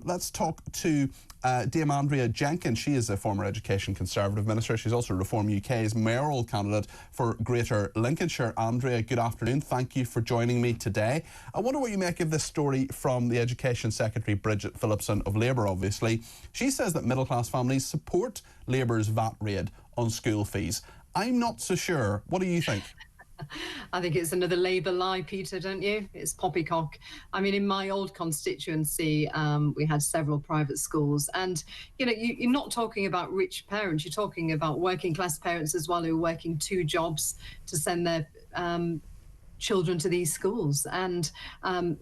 let's talk to Dame Andrea Jenkyns. She is a former Education Conservative Minister. She's also Reform UK's mayoral candidate for Greater Lincolnshire. Andrea, good afternoon. Thank you for joining me today. I wonder what you make of this story from the Education Secretary Bridget Phillipson of Labour, obviously. She says that middle-class families support Labour's VAT raid on school fees. I'm not so sure. What do you think? I think it's another Labour lie, Peter, don't you? It's poppycock. I mean, in my old constituency, we had several private schools, and you know, you're not talking about rich parents. You're talking about working class parents as well, who are working 2 jobs to send their children to these schools. And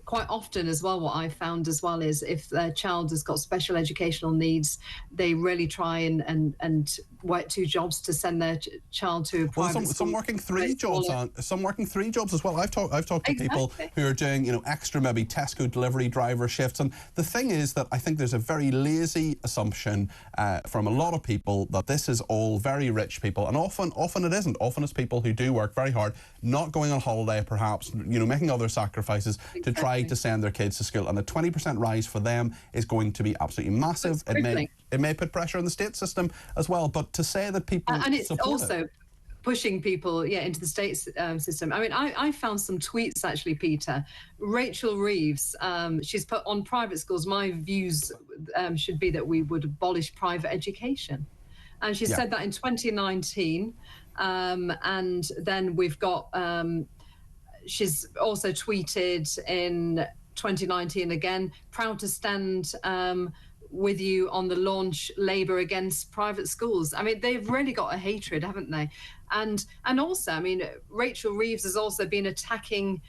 quite often as well, what I've found as well is if their child has got special educational needs, they really try and work 2 jobs to send their child to a private school. Some working 3 jobs, some working 3 jobs as well. I've talked to people who are doing, you know, extra maybe Tesco delivery driver shifts. And the thing is that I think there's a very lazy assumption from a lot of people that this is all very rich people, and often it isn't. Often it's people who do work very hard, not going on holiday, perhaps, you know, making other sacrifices to try to send their kids to school. And a 20% rise for them is going to be absolutely massive. It may put pressure on the state system as well. But to say that people and it's also pushing people into the state system. I mean, I found some tweets actually, Peter. Rachel Reeves, she's put on private schools, my views should be that we would abolish private education. And she said that in 2019. And then we've got, she's also tweeted in 2019 again, proud to stand with you on the launch Labour against private schools. I mean, they've really got a hatred, haven't they? And also, I mean, Rachel Reeves has also been attacking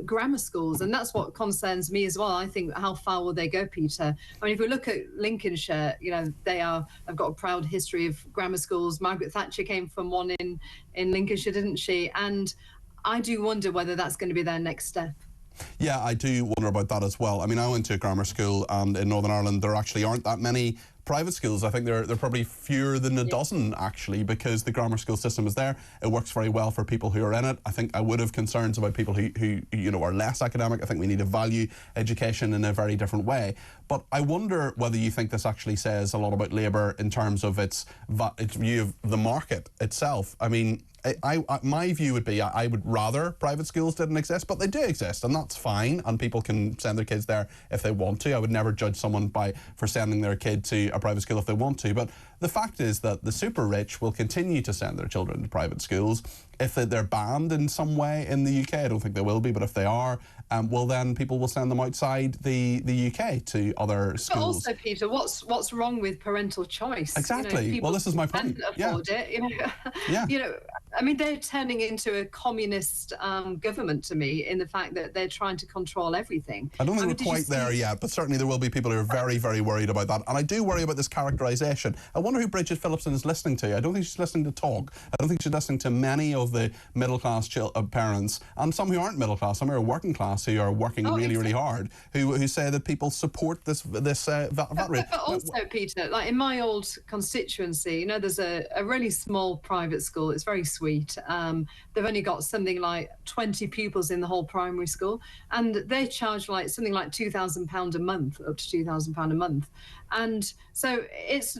grammar schools, and that's what concerns me as well. I think, how far will they go, Peter? I mean, if we look at Lincolnshire, you know, have got a proud history of grammar schools. Margaret Thatcher came from one in Lincolnshire, didn't she? And I do wonder whether that's going to be their next step. Yeah, I do wonder about that as well. I mean, I went to a grammar school, and in Northern Ireland there actually aren't that many private schools. I think they're probably fewer than a dozen, actually, because the grammar school system is there. It works very well for people who are in it. I think I would have concerns about people who you know, are less academic. I think we need to value education in a very different way. But I wonder whether you think this actually says a lot about Labour in terms of its view of the market itself. I mean, my view would be I would rather private schools didn't exist, but they do exist, and that's fine, and people can send their kids there if they want to. I would never judge someone for sending their kid to a private school if they want to, but the fact is that the super rich will continue to send their children to private schools. If they're banned in some way in the UK, I don't think they will be, but if they are, well, then people will send them outside the UK to other schools. But also, Peter, what's wrong with parental choice? Exactly. You know, well, this is my point. Afford it, you know. You know, I mean, they're turning into a communist government to me, in the fact that they're trying to control everything. I don't think we're quite there yet, but certainly there will be people who are very, very worried about that. And I do worry about this characterisation. I wonder who Bridget Phillipson is listening to. I don't think she's listening to Talk. I don't think she's listening to many of the middle-class parents, and some who aren't middle-class, some who are working class, who are working really hard, who say that people support this VAT rate. But also, Peter, like in my old constituency, you know, there's a really small private school. It's very sweet. They've only got something like 20 pupils in the whole primary school, and they charge like something like £2,000 a month, up to £2,000 a month. And so it's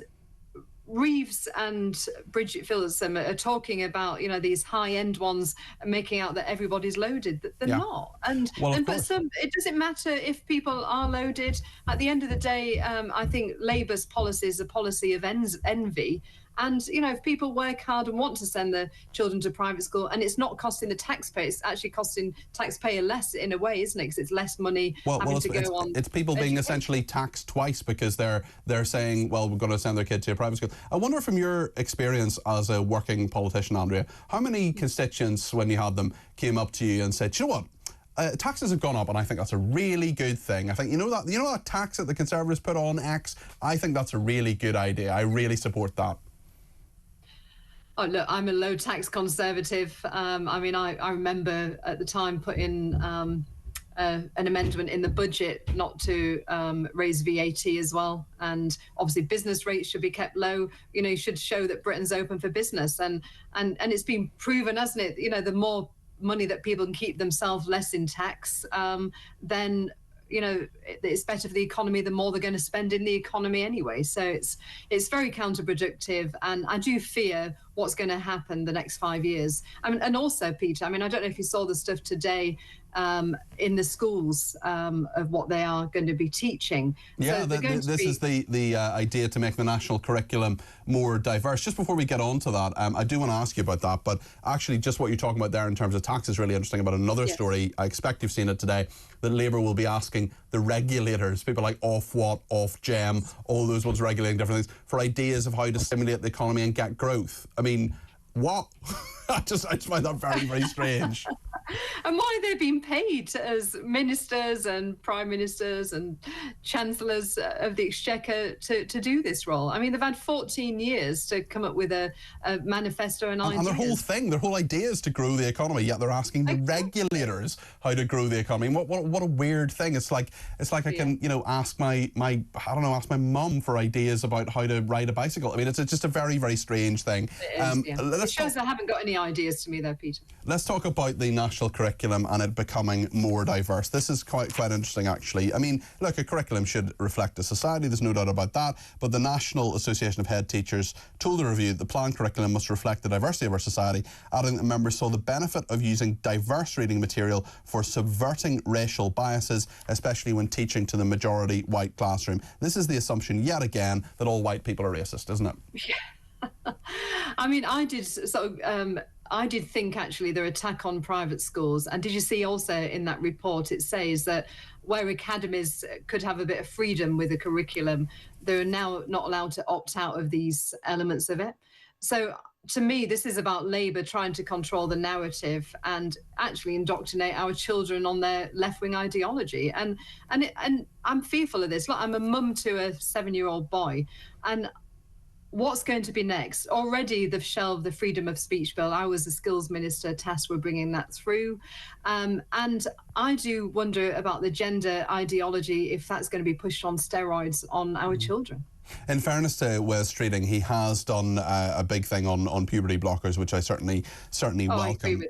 Reeves and Bridget Phillipson are talking about, you know, these high-end ones, making out that everybody's loaded. They're not. And but it doesn't matter if people are loaded. At the end of the day, I think Labour's policy is a policy of envy. And, you know, if people work hard and want to send their children to private school, and it's not costing the taxpayer, it's actually costing taxpayer less in a way, isn't it? Because it's less money having to go on. It's people being essentially taxed twice, because they're saying, well, we're going to send their kid to a private school. I wonder, from your experience as a working politician, Andrea, how many constituents, when you had them, came up to you and said, you know what? Taxes have gone up, and I think that's a really good thing. I think, you know that tax that the Conservatives put on X? I think that's a really good idea. I really support that. Oh, look, I'm a low tax Conservative. I mean, I remember at the time putting an amendment in the budget not to raise VAT as well. And obviously business rates should be kept low. You know, you should show that Britain's open for business. And it's been proven, hasn't it? You know, the more money that people can keep themselves less in tax, then it's better for the economy, the more they're going to spend in the economy anyway. So it's very counterproductive, and I do fear what's going to happen the next 5 years. And also, Peter, I don't know if you saw the stuff today in the schools of what they are going to be teaching. Yeah, so this is the idea to make the national curriculum more diverse. Just before we get on to that, I do want to ask you about that, but actually just what you're talking about there in terms of tax is really interesting. About another story, I expect you've seen it today, that Labour will be asking the regulators, people like Ofwat, Ofgem, all those ones regulating different things, for ideas of how to stimulate the economy and get growth. I mean, what? I just find that very, very strange. And why they're being paid as ministers and prime ministers and chancellors of the exchequer to do this role. I mean, they've had 14 years to come up with a manifesto and ideas. And their whole thing, their whole idea is to grow the economy, yet they're asking the regulators how to grow the economy. What a weird thing. It's like I can, ask my mum for ideas about how to ride a bicycle. I mean, it's just a very, very strange thing. It shows I haven't got any ideas to me there, Peter. Let's talk about the national curriculum and it becoming more diverse. This is quite interesting, actually. I mean, look, a curriculum should reflect a society, there's no doubt about that, but the National Association of Head Teachers told the review that the planned curriculum must reflect the diversity of our society, adding that members saw the benefit of using diverse reading material for subverting racial biases, especially when teaching to the majority white classroom. This is the assumption, yet again, that all white people are racist, isn't it? Yeah. I mean, I did think actually their attack on private schools, and did you see also in that report it says that where academies could have a bit of freedom with the curriculum, they're now not allowed to opt out of these elements of it. So to me, this is about Labour trying to control the narrative and actually indoctrinate our children on their left-wing ideology. And I'm fearful of this. Look, I'm a mum to a 7-year-old boy, and what's going to be next? Already they've shelved the freedom of speech bill. I was the skills minister tasked with bringing that through. And I do wonder about the gender ideology, if that's going to be pushed on steroids on our children. In fairness to Wes Streeting, he has done a big thing on puberty blockers, which I certainly welcome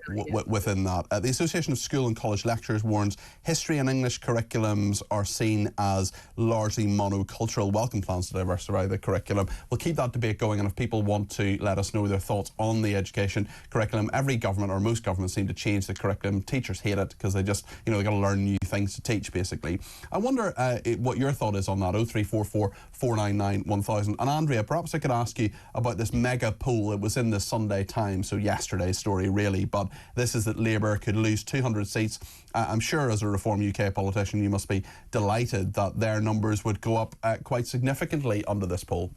within that. The Association of School and College Lecturers warns history and English curriculums are seen as largely monocultural. Welcome plans to diversify the curriculum. We'll keep that debate going, and if people want to let us know their thoughts on the education curriculum, every government or most governments seem to change the curriculum. Teachers hate it because they just, they got to learn new things to teach, basically. I wonder what your thought is on that. 0344 499 1000. And Andrea, perhaps I could ask you about this mega poll. It was in the Sunday Times, so yesterday's story really, but this is that Labour could lose 200 seats. I'm sure as a Reform UK politician you must be delighted that their numbers would go up quite significantly under this poll.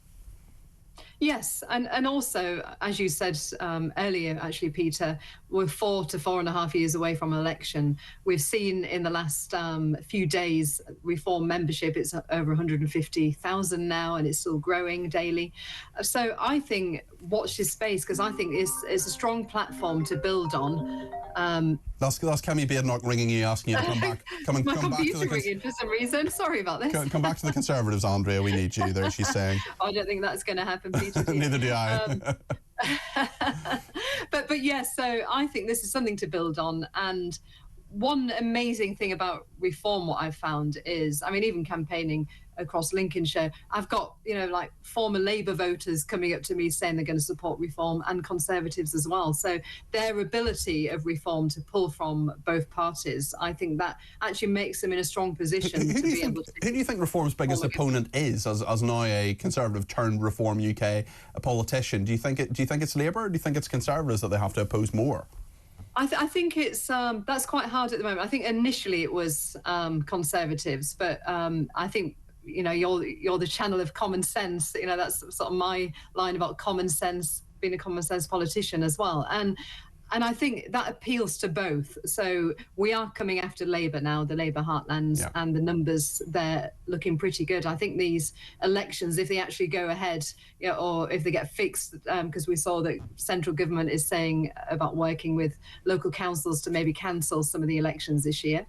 Yes, and also, as you said earlier, actually, Peter, we're 4 to 4.5 years away from an election. We've seen in the last few days Reform membership, it's over 150,000 now, and it's still growing daily. So I think watch this space, because I think it's a strong platform to build on. That's Cammy Badenoch ringing you, asking you to come back. My computer ringing for some reason. Sorry about this. Come back to the Conservatives, Andrea. We need you there, she's saying. I don't think that's going to happen, Peter. Neither do I. But yes, so I think this is something to build on. And one amazing thing about Reform, what I've found is, even campaigning across Lincolnshire, I've got, like former Labour voters coming up to me saying they're going to support Reform, and Conservatives as well. So their ability of Reform to pull from both parties, I think that actually makes them in a strong position to be able to... Who do you think Reform's biggest opponent is, as now a Conservative turned Reform UK a politician? Do you think it's Labour, or do you think it's Conservatives that they have to oppose more? I think it's that's quite hard at the moment. I think initially it was Conservatives, but I think you're the channel of common sense. That's sort of my line about common sense, being a common sense politician as well. And I think that appeals to both. So we are coming after Labour now, the Labour heartlands, and the numbers, they're looking pretty good. I think these elections, if they actually go ahead, or if they get fixed, because we saw that central government is saying about working with local councils to maybe cancel some of the elections this year.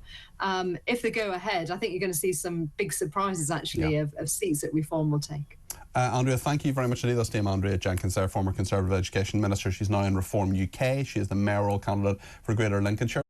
If they go ahead, I think you're going to see some big surprises actually of seats that Reform will take. Andrea, thank you very much indeed. That's Dame Andrea Jenkyns, our former Conservative Education Minister. She's now in Reform UK. She is the mayoral candidate for Greater Lincolnshire.